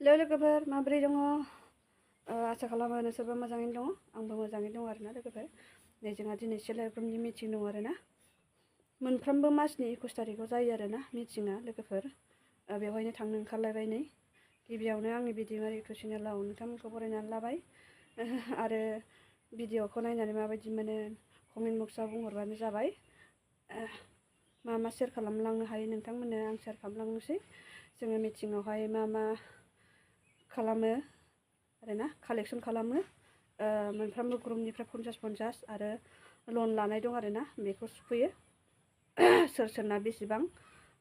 लोगोफोर माबोरै दङ आसा खालामो नोंसोरबो मोजाङैनो दङ आंबो मोजाङैनो दं आरोना लोगोफोर नै जोंहा दिनै सेल्फ हेल्प ग्रुपनि मिटिं दं आरोना मोनफ्रोमबो मासनि 21 तारिखआव जायो आरोना मिटिंआ लोगोफोर बेवहायनो थांनो ओंखारलायबाय नै गिबियावनो आंनि भिडिअ इउटुब चेनेलाव नोंथांमोनखौ बरायनानै लाबाय आरो भिडिअखौ नायनानै माबायदि मोनो कमेन्ट बक्सआव बुंहरबानो जाबाय मा मा शेयार खालामलांनो हायो नोंथांमोननो आं शेयार खालामलांनोसै जोङो मिटिंआवहाय मा खालामो आरोना कालेक्शन खालामो मोनफ्रोमबो ग्रुपनिफ्राय 50 आरो लन लानाय दं आरोना बेखौ सुफैयो सोरना बेसेबां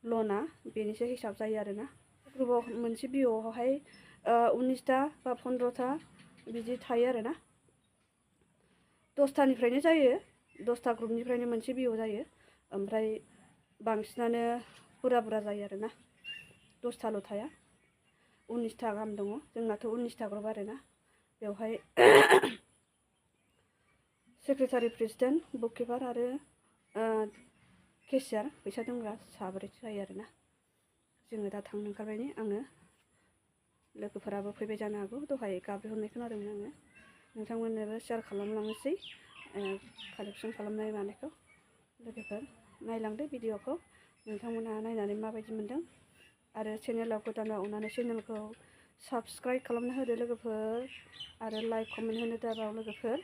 लना बेनिसो हिसाब जायो आरोना ग्रुपआव मोनसे बिअआवहाय 19टा बा 15टा बिदि थायो आरोना 10टानिफ्रायनो जायो 10टा ग्रुपनिफ्रायनो मोनसे बिअ जायो ओमफ्राय बांसिनानो बुरजा जायो आरोना 10टाल' थाया 19टा गाहाम दङ जोंनाथ' 19टा ग्रुप आरोना बेवहाय सेक्रेटारि प्रेसिडेन्ट बुककिपार आरो केशियार फैसा दोनग्रा साब्रैसो जायो आरोना जोङो दा थांनो ओंखारबाय आङो लोगोफोराबो फैबाय जानो हागौ दहाय गाबज्रिहरनाय खोनादोंमोन आङो नोंथांमोननोबो शेयार खालामलांनोसै कालेक्शन खालामनाय मानायखौ लोगोफोर नायलांदो भिडिअखौ नोंथांमोनहा नायनानै माबायदि मोनदों आरो चेनेलाव गोदानबा अननानै चेनेलखौ साबस्क्राइब खालामना होदो लोगोफोर आरो लाइक कमेन्ट होनो दाबाव लोगोफोर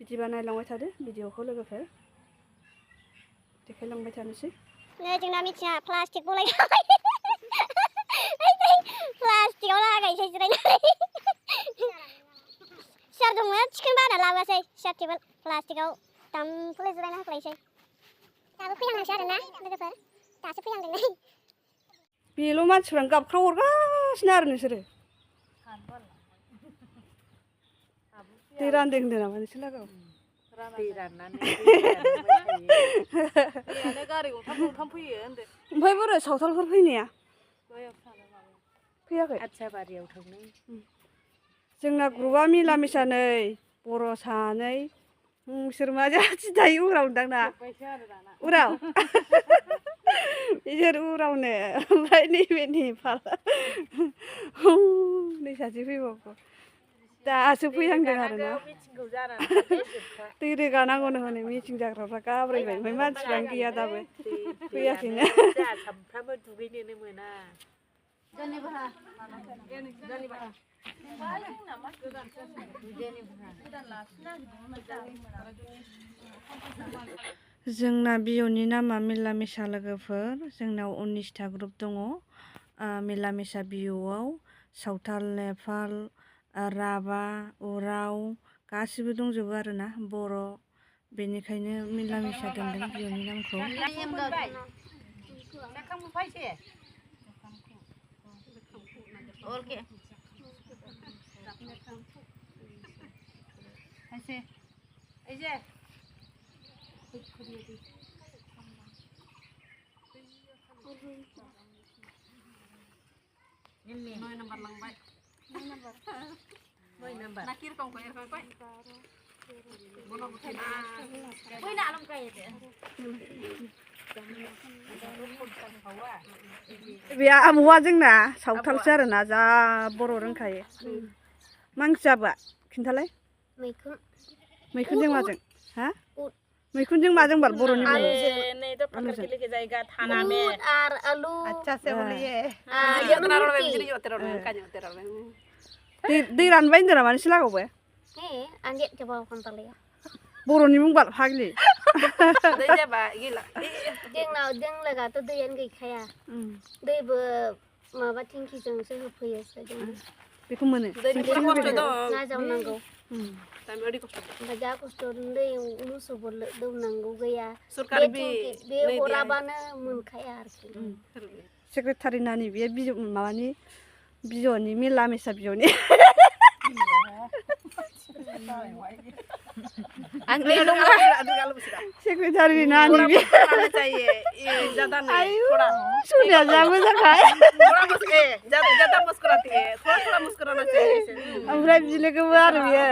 बिदिबा नायलांबाय थादो भिडिअखौ लोगोफोर देखायलांबाय थानोसै नै जोंना मिथिया प्लास्टिक बलायबाय प्लास्टिकआव लागायसै जिरायनानै सियार दंमोन थिखोनो बाना लाबोआसै सियार टेबोल प्लास्टिकआव दामफुलाय जिरायना होख्लायसै दाबो फैहांनांसै आरोना लोगोफोर दासो फैहांदों नै बेल' मानसिफ्रानो गाबख्राव हरगासिनो आरो नोंसोरो दै रानदों होनदों नामा नोंसोर लागोआव दै राननानै दैयानो गारि गंथाम फैयो होनदों ओमफ्राय बोरै सावथालफोर फैनाया फैयाखै आथियाबारियाव थांनो जोंना ग्रुपआ मिला मिसा नै बर' सानै बिसोर मा जाथि दायो उराव दांना उराव बिसोर उरावनो ओमफ्राय नैबे नेपाल नै सासे फैबावगौ दासो फैहांदों आरोना दै रोगानांगौनो हनै मिटिं जाग्राफ्रा गाब्रायबाय ओमफ्राय मानसिफ्रानो गैया दाबो फैयाखैनो सामफ्रामबो दुगैनोनो मोना जोंना बिअनि नामा मिला मिसा लोगोफोर जोंनाव 19टा ग्रुप दङ मिला मिसा बिअआव सावथाल नेपाल राभा उराव गासिबो दंजोबो आरोना बर' बेनिखायनो मिला मिसा दोनदों बिअनि नामखौ बे आबौआ जोंना सावथालसो आरोना जा बर' रोंखायो मा ओंख्रि जाबोआ खिन्थालाय मैखुनजों माजों हा मैखुनजों माजों बाल बर'नि दै रानबाय होनदों नामा नोंसोर लागोआवबो बर'नि बुंबाल फाग्लि जोंनाव लोगोआथ' दैयानो गैखाया दैबो माबा टेंकिजोंसो होफैयो बेखौ मोनो ना जावनांगौ ओमफ्राय जा खस्थ' दै मोसौबो दौनांगौ गैया बे हराबानो मोनखाया आरोखि सेक्रेटारि नानि बे माबानि बिअनि मिला मिसा बिअनि सेक्रेटारि नानि सोनिया जा मोजांखाय ओमफ्राय बिलोगोबो आरो बियो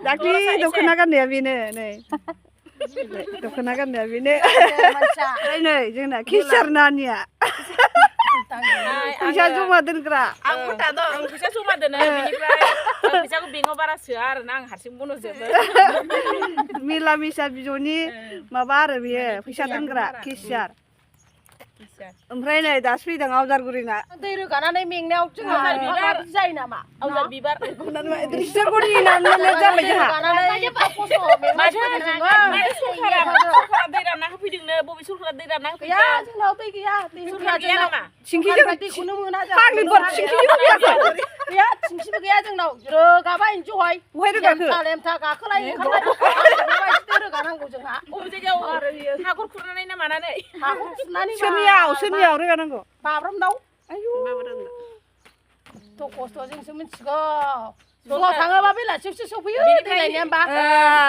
दाख्लि दख'ना गाननाया बेनो नै दख'ना गाननाया बेनो नै जोंना केसियार नानिया फैसा जमा दोनग्रा आं खोथा दं आं फैसा जमा दोनो बेनिफ्राय फैसाखौ बेंकआव बारा सोआ आरोना आं हारसिं बन'जोबो मिला मिसा बिजौनि माबा आरो बेयो फैसा दोनग्रा केसियार ओमफ्राय नै दासो फैदों आवदारगुरिना दै रोगानानै मेंनायाव जोंहा बिबार जायो नामा आवजार बिबार बिसोरखौ नेनानै जाबाय जोंहा सरखारा दै रानना होफैदोंनो बबे सरखारा दै रानना होफैदों गैया जोंनाव दै गैया सरखारा गैया नामा थिंखिजों दैखौनो मोना फाग्लिफोर थिंखिजों फैयाखै गैया थिंखिबो गैया जोंनाव रोगाबाय जहाय बहाय रोगाखो लेमथा गाखोलाय ओंखारलाय दै रोगानांगौ जोंहा बबे जायगायाव हाखर खुरनानै ना मानानै हाखर खुरनानै सोरनियाव रोगानांगौ बाब्रामनाव आयु थ' खस्थ'जोंसो मिथिगौ फुङाव थाङोबा बेलासियावसो सफैयो दै लायनाया होमबा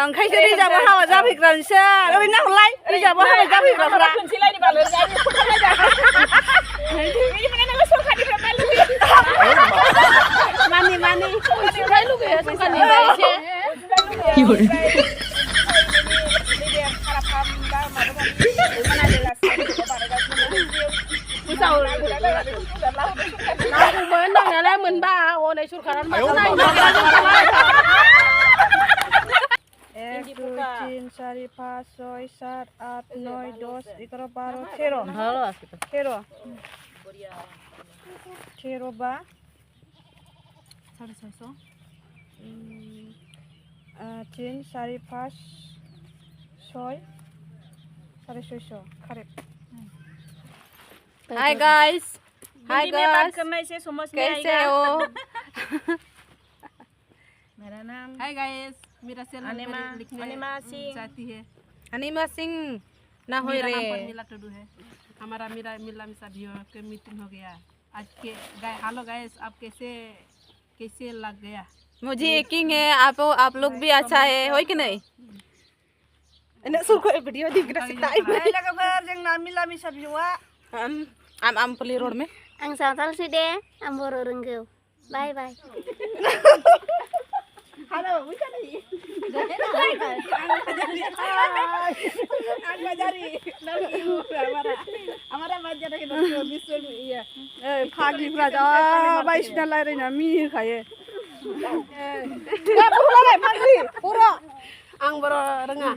ओंखायसो रिजार्भ हाबा जाफैग्रा नोंसोर ओरै नाहरलाय रिजार्भ हाबा जाफैग्राफोरा खनसे लायनो बालो मानि सरखारनिफ्राय लुगैयो सरखारनिफ्राय नांगौमोन नांनायालाय मोनबा हनै सरखारानो माथो नायनो 1 2 3 4 5 6 7 8 9 10 11 12 13 बा 3 4 5 6 650 करेक्ट हाय गाइस हिंदी में बात करना इसे समझ में कैसे आएगा हो मेरा नाम हाय गाइस मेरा सेल अनिमा सिंह जाती है अनिमा सिंह ना हो रे मिला टुडू है हमारा मेरा मिला मिसा भी के मीटिंग हो गया आज के हेलो गाइस आप कैसे लग गया मुझे यकीन है आप लोग भी अच्छा है होय कि नहीं एने सुरखो वीडियो दिख रहा है लोगोफोर जोंना मिला मिसा बिजौआ आमपल्ली रोड में आं सावथालसो दे आं बर' रोंगौ बाय बाय फाग्लिफ्रा जा बायदिसिना रायलायना मिनिहोखायो आं बर' रोङा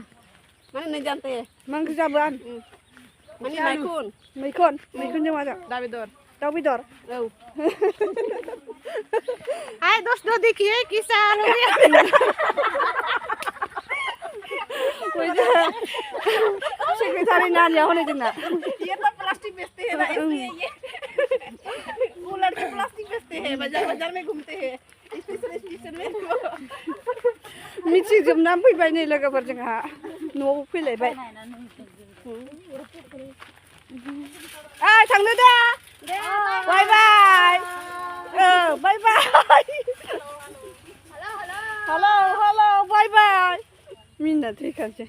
माने नै जानते मा ओंख्रि जाबोआन माने मैखुनजों माजों दाउ बेदर औ हाय दोस्तों देखिए किसान हो गया सेक्रेटारि नानिया हनै जोंना ये तो प्लास्टिक बेचते हैं ना इसलिए ये वो लड़के प्लास्टिक बेचते हैं बाजार में घूमते हैं स्टेशन में मिथिजोबनानै फैबाय नै लोगोफोर जोंहा न'आव फैलायबाय थांनो दा बाय बाय बाय बाय हेल' बाय बाय मिनिना थैखानोसै